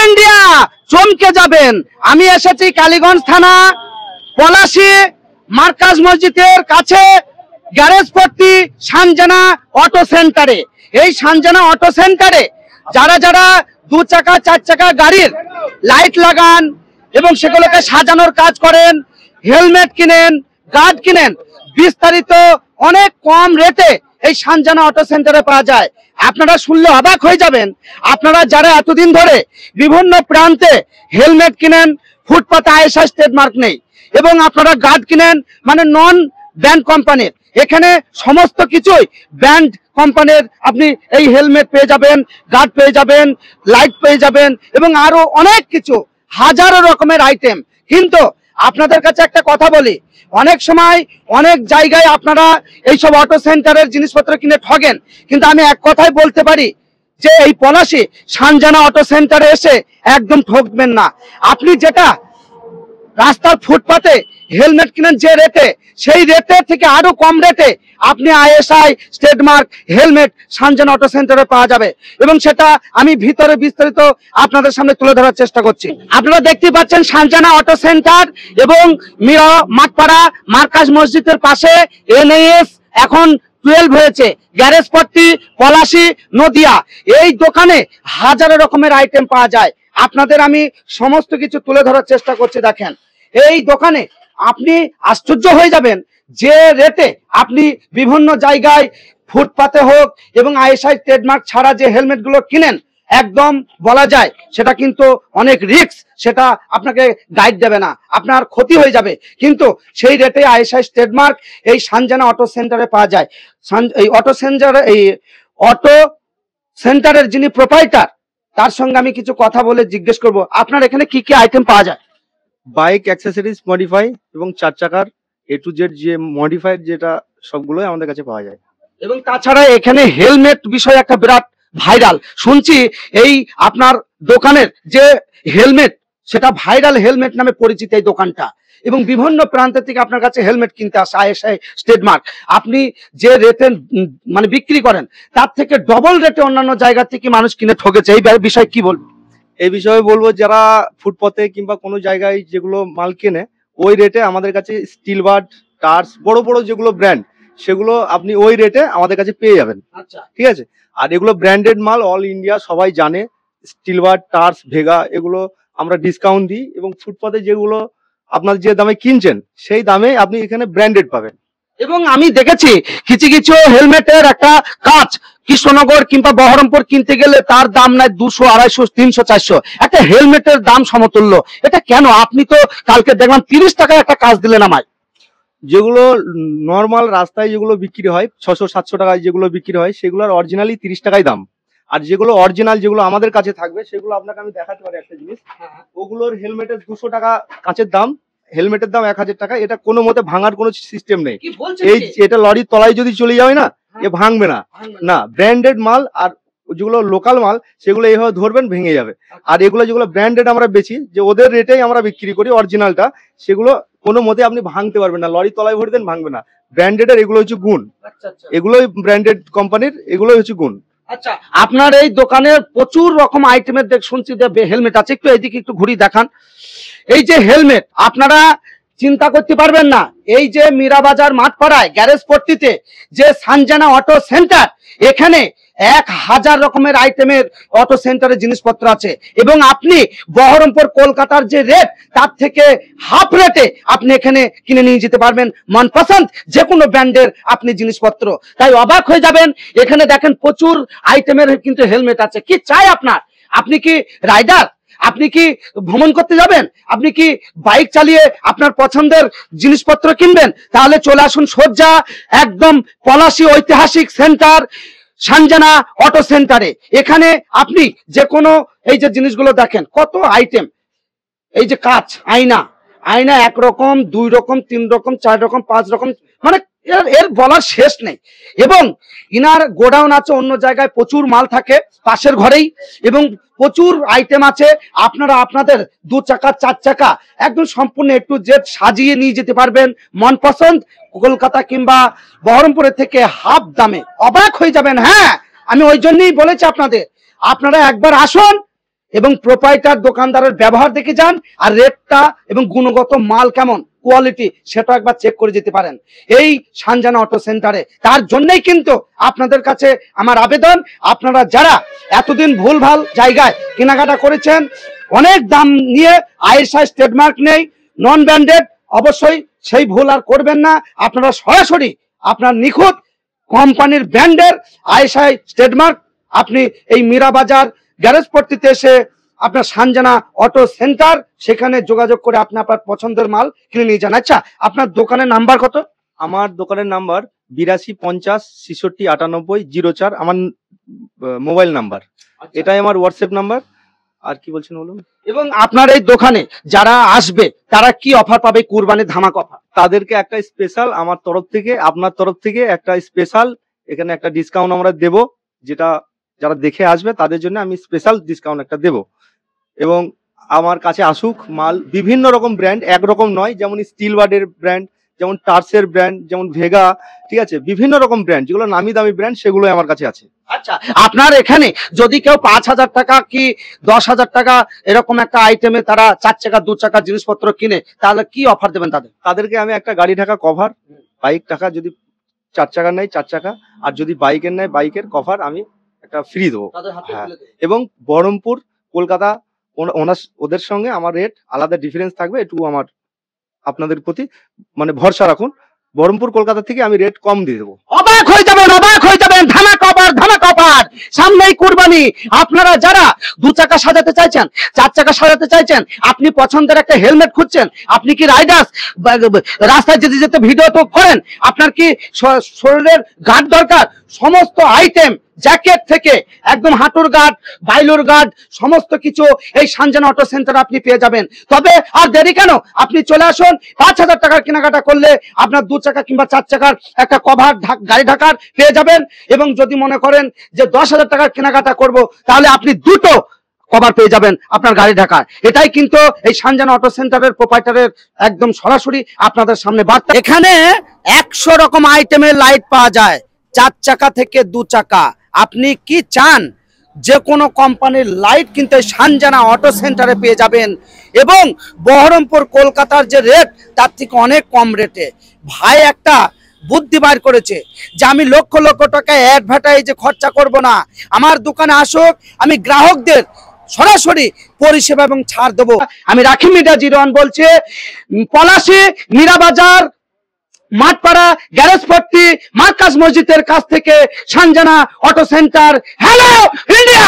India চমকে যাবেন। আমি এসেছি কালীগঞ্জ থানা পলাশী মার্কাজ মসজিদের কাছে গ্যারেজপট্টি সানজানা অটো সেন্টারে। এই সানজানা অটো সেন্টারে যারা যারা 2 চাকা 4 চাকা গাড়ির লাইট লাগান এবং সেগুলোকে সাজানোর কাজ করেন, হেলমেট কিনেন, গার্ড কিনেন, বিস্তারিত অনেক কম রেটে এই সানজানা অটো সেন্টারে পাওয়া যায়। আপনারা শুনলে অবাক হয়ে যাবেন। আপনারা যারা এতদিন ধরে বিভিন্ন প্রান্তে হেলমেট কিনেন, ফুটপাতে আইএসআই ট্রেডমার্ক নেই, এবং আপনারা গার্ড কিনেন মানে নন ব্র্যান্ড কোম্পানির, এখানে সমস্ত কিছুই ব্র্যান্ড কোম্পানির। আপনি এই হেলমেট পেয়ে যাবেন, গার্ড পেয়ে যাবেন, লাইট পেয়ে যাবেন এবং আরো অনেক কিছু, হাজারো রকমের আইটেম। কিন্তু আপনাদের কাছে একটা কথা বলি, অনেক সময় অনেক জায়গায় আপনারা এইসব অটো সেন্টারের জিনিসপত্র কিনে ঠগেন, কিন্তু আমি এক কথাই বলতে পারি যে এই পলাশী সানজানা অটো সেন্টারে এসে একদম ঠকবেন না। আপনি যেটা রাস্তার ফুটপাতে হেলমেট কিনেন যে রেটে, সেই রেটের থেকে আরো কম রেটে আপনি ISI trademark helmet Sanjana auto সেন্টারে পাওয়া যাবে, এবং সেটা আমি ভিতরে বিস্তারিত আপনাদের সামনে তুলে ধরার চেষ্টা করছি। আপনারা দেখতে পাচ্ছেন সানজানা অটো সেন্টার এবং মিরা মাঠপাড়া মার্কাজ মসজিদের পাশে এনএস এখন 12 হয়েছে, গ্যারেজপট্টি পলাশী নদিয়া। এই দোকানে হাজারো রকমের আইটেম পাওয়া যায়। আপনাদের আমি সমস্ত কিছু তুলে ধরার চেষ্টা করছি। দেখেন এই দোকানে আপনি আশ্চর্য হয়ে যাবেন যে রেটে আপনি বিভিন্ন জায়গায় ফুটপাতে হোক এবং আইএসআই ট্রেডমার্ক ছাড়া যে হেলমেট গুলো কিনেন, একদম বলা যায় সেটা কিন্তু অনেক রিস্ক, সেটা আপনাকে গাইড দেবে না, আপনার ক্ষতি হয়ে যাবে। কিন্তু সেই রেটে আইএসআই ট্রেডমার্ক এই সানজানা অটো সেন্টারে পাওয়া যায়। এই অটো সেন্টারে, এই অটো সেন্টারের যিনি প্রোপাইটার, তার সঙ্গে আমি কিছু কথা বলে জিজ্ঞেস করব আপনার এখানে কি কি আইটেম পাওয়া যায়। বাইক অ্যাক্সেসরিজ মডিফাই এবং 4 চাকার A to Z যে মডিফাইড যেটা সবগুলোই আমাদের কাছে পাওয়া যায়। এবং তাছাড়া এখানে হেলমেট বিষয় একটা বিরাট ভাইরাল শুনছি। এই আপনার দোকানের যে হেলমেট, সেটা ভাইরাল হেলমেট নামে পরিচিত এই দোকানটা, এবং বিভিন্ন প্রান্ত থেকে আপনার কাছে হেলমেট কিনতে আসে আইএসআই ট্রেডমার্ক। আপনি যে রেটে মানে বিক্রি করেন তার থেকে ডবল রেটে অন্যান্য জায়গা থেকে মানুষ কিনে ঠকেছে। এই বিষয়ে কি বলবো? এই বিষয়ে বলবো, যারা ফুটপথে কিংবা কোনো জায়গায় যেগুলো মাল কেনে ওই রেটে আমাদের কাছে স্টিলবার্ড, টার্স, বড় বড় যেগুলো ব্র্যান্ড, সেগুলো আপনি ওই রেটে আমাদের কাছে পেয়ে যাবেন। আচ্ছা, ঠিক আছে। আর এগুলো ব্র্যান্ডেড মাল, অল ইন্ডিয়া সবাই জানে। স্টিলবার্ড, টার্স, ভেগা এগুলো আমরা ডিসকাউন্ট দিই, এবং ফুটপাথে যেগুলো আপনার যে দামে কিনছেন সেই দামে আপনি এখানে ব্র্যান্ডেড পাবেন। এবং আমি দেখেছি কিছু কিছু হেলমেটের একটা কাঁচ কৃষ্ণনগর কিংবা বহরমপুর কিনতে গেলে তার দাম নাই 200, 250, 300, 400। একটা হেলমেটের দাম সমতুল্য, এটা কেন? আপনি তো কালকে দেখলাম 30 টাকায় একটা কাঁচ দিলেন আমায়। যেগুলো নর্মাল রাস্তায় যেগুলো বিক্রি হয় 600-700 টাকায় যেগুলো বিক্রি হয়, সেগুলোর অরিজিনালি 30 টাকায় দাম। আর যেগুলো অরিজিনাল যেগুলো আমাদের কাছে থাকবে সেগুলো আপনাকে আমি দেখাতে পারি একটা জিনিস। ওগুলোর হেলমেটের 200 টাকা কাঁচের দাম, হেলমেটের দাম 1000 টাকা। এটা কোনো মতে ভাঙার কোনো সিস্টেম নেই। এই এটা লরির তলায় যদি চলে যাবে না, এ ভাঙবে না। না, ব্র্যান্ডেড মাল। আর যেগুলো লোকাল মাল সেগুলো এইভাবে ধরবেন ভেঙে যাবে। আর এগুলো যেগুলো ব্র্যান্ডেড আমরা বেচি, যে ওদের রেটেই আমরা বিক্রি করি অরিজিনালটা, সেগুলো কোনো মতে আপনি ভাঙতে পারবেন না। লরি তলায় ভরে দেন, ভাঙবে না। ব্র্যান্ডেড এর এগুলো হচ্ছে গুণ। এগুলোই ব্র্যান্ডেড কোম্পানির, এগুলোই হচ্ছে গুণ। আচ্ছা, আপনার এই দোকানে প্রচুর রকম আইটেমের শুনছি যে হেলমেট আছে, একটু এইদিকে একটু ঘুরি দেখান। এই যে হেলমেট আপনারা চিন্তা করতে পারবেন না, এই যে মীরাবাজার মাঠপাড়ায় গ্যারেজপট্টিতে যে সানজানা অটো সেন্টার, এখানে 1000 রকমের আইটেমের অটো সেন্টারের জিনিসপত্র আছে, এবং আপনি বহরমপুর কলকাতার যে রেট তার থেকে হাফ রেটে আপনি এখানে কিনে নিয়ে যেতে পারবেন মনপসন্দ যে কোনো ব্র্যান্ডের আপনি জিনিসপত্র। তাই অবাক হয়ে যাবেন, এখানে দেখেন প্রচুর আইটেমের কিন্তু হেলমেট আছে। কি চাই আপনার? আপনি কি রাইডার? আপনি কি ভ্রমণ করতে যাবেন? আপনি কি বাইক চালিয়ে আপনার পছন্দের জিনিসপত্র কিনবেন? তাহলে চলে আসুন সোজা একদম পলাশী ঐতিহাসিক সেন্টার সানজানা অটো সেন্টারে। এখানে আপনি যে কোনো এই যে জিনিসগুলো দেখেন, কত আইটেম। এই যে কাঁচ, আয়না, আয়না 1 রকম, 2 রকম, 3 রকম, 4 রকম, 5 রকম, মানে এর বলার শেষ নেই। এবং ইনার গোডাউন আছে অন্য জায়গায়, প্রচুর মাল থাকে পাশের ঘরেই, এবং প্রচুর আইটেম আছে। আপনারা আপনাদের 2 চাকা 4 চাকা একদম সম্পূর্ণ একটু জেড সাজিয়ে নিয়ে যেতে পারবেন মন পছন্দ, কলকাতা কিংবা বহরমপুরের থেকে হাফ দামে। অবাক হয়ে যাবেন। হ্যাঁ, আমি ওই জন্যই বলেছি আপনাদের, আপনারা একবার আসুন, এবং প্রোপাইটার দোকানদারের ব্যবহার দেখে যান, আর রেটটা এবং গুণগত মাল কেমন কোয়ালিটি সেটা একবার চেক করে যেতে পারেন এই সানজানা অটো সেন্টারে। তার জন্যই কিন্তু আপনাদের কাছে আমার আবেদন, আপনারা যারা এতদিন ভুলভাল জায়গায় কেনাকাটা করেছেন, অনেক দাম নিয়ে আইএসআই ট্রেডমার্ক নেই, নন ব্র্যান্ডেড, অবশ্যই সেই ভুল আর করবেন না। আপনারা সরাসরি আপনার নিখুঁত কোম্পানির ব্র্যান্ডের আইএসআই ট্রেডমার্ক আপনি এই মীরাবাজার গ্যারেজ পট্টিতে এসে আপনার সানজানা অটো সেন্টার, সেখানে যোগাযোগ করে আপনি আপনার পছন্দের মাল কিনে নিয়ে যান। আচ্ছা, আপনার দোকানের নাম্বার কত? আমার দোকানের নাম্বার 8250 66 98 04, আমার মোবাইল নাম্বার। এটাই আমার হোয়াটসঅ্যাপ নাম্বার। আর কি বলছেন বলুন। এবং আপনার এই দোকানে যারা আসবে তারা কি অফার পাবে? কুরবানির ধামাক অফার। তাদেরকে একটা স্পেশাল আমার তরফ থেকে, আপনার তরফ থেকে একটা স্পেশাল এখানে একটা ডিসকাউন্ট আমরা দেব, যেটা যারা দেখে আসবে তাদের জন্য আমি স্পেশাল ডিসকাউন্ট একটা দেব। এবং আমার কাছে আসুক মাল, বিভিন্ন রকম ব্র্যান্ড, একরকম নয়, যেমন স্টিল ওয়ার্ডের ব্র্যান্ড, যেমন টার্সের ব্র্যান্ড, যেমন ভেগা, ঠিক আছে, বিভিন্ন রকম ব্র্যান্ড যেগুলো নামি দামি ব্র্যান্ড, সেগুলো আমার কাছে আছে। আচ্ছা, আপনার এখানে যদি কেউ 5,000 টাকা কি 10,000 টাকা এরকম একটা আইটেমে তারা 4 চাকা 2 চাকা জিনিসপত্র কিনে, তাহলে কি অফার দেবেন তাদের? তাদেরকে আমি একটা গাড়ি ঢাকা কভার, বাইক টাকা যদি 4 চাকার নেয় 4 চাকা, আর যদি বাইকের নেয় বাইকের কভার আমি একটা ফ্রি দেবো। হ্যাঁ, এবং বহরমপুর কলকাতা ওদের সঙ্গে আমার রেট আলাদা ডিফারেন্স থাকবে, একটু আমার আপনাদের প্রতি মানে ভরসা রাখুন। বহরমপুর কলকাতা থেকে আমি রেট কম দিয়ে দেবো। অবাক হয়ে যাবেন, অবাক হয়ে যাবেন। ধামাক অফার, ধামাক অফার, সামনেই কুরবানি। আপনারা যারা 2 চাকা সাজাতে চাইছেন, 4 চাকা সাজাতে চাইছেন, আপনি পছন্দের একটা হেলমেট খুঁজছেন, আপনি কি রাইডার্স রাস্তায় যেতে যেতে ভিডিও তো করেন, আপনার কি শরীরের গার্ড দরকার, সমস্ত আইটেম জ্যাকেট থেকে একদম হাঁটুর গার্ড, বাইলুর গার্ড, সমস্ত কিছু এই সানজানা অটো সেন্টারে আপনি পেয়ে যাবেন। তবে আর দেরি কেন, আপনি চলে আসুন। 5,000 টাকার কেনাকাটা করলে আপনার 2 চাকা কিংবা 4 চাকার একটা কভার গাড়ি ঢাকার পেয়ে যাবেন। এবং যদি মনে করেন যে 10,000 টাকার কেনাকাটা করব, তাহলে আপনি 2টো কভার পেয়ে যাবেন আপনার গাড়ি ঢাকার। এটাই কিন্তু এই সানজানা অটো সেন্টারের প্রোপাইটারের একদম সরাসরি আপনাদের সামনে বার্তা। এখানে 100 রকম আইটেমের লাইট পাওয়া যায়, 4 চাকা থেকে 2 চাকা। আপনি কি চান, যে কোনো কোম্পানির লাইট কিন্তু সানজানা অটো সেন্টারে পেয়ে যাবেন। এবং বহরমপুর কলকাতার যে রেট তার থেকে অনেক কম রেটে ভাই একটা বুদ্ধি বার করেছে যে আমি লক্ষ লক্ষ টাকা অ্যাডভার্টাইজে খরচা করব না, আমার দোকানে আসুক, আমি গ্রাহকদের সরাসরি পরিষেবা এবং ছাড় দেবো। আমি রাখি মিডিয়া 01 বলছি, পলাশী মীরাবাজার মাঠপাড়া গ্যারেজ পট্টি মার্কাজ মসজিদের কাছ থেকে Sanjana auto centre. Hello India.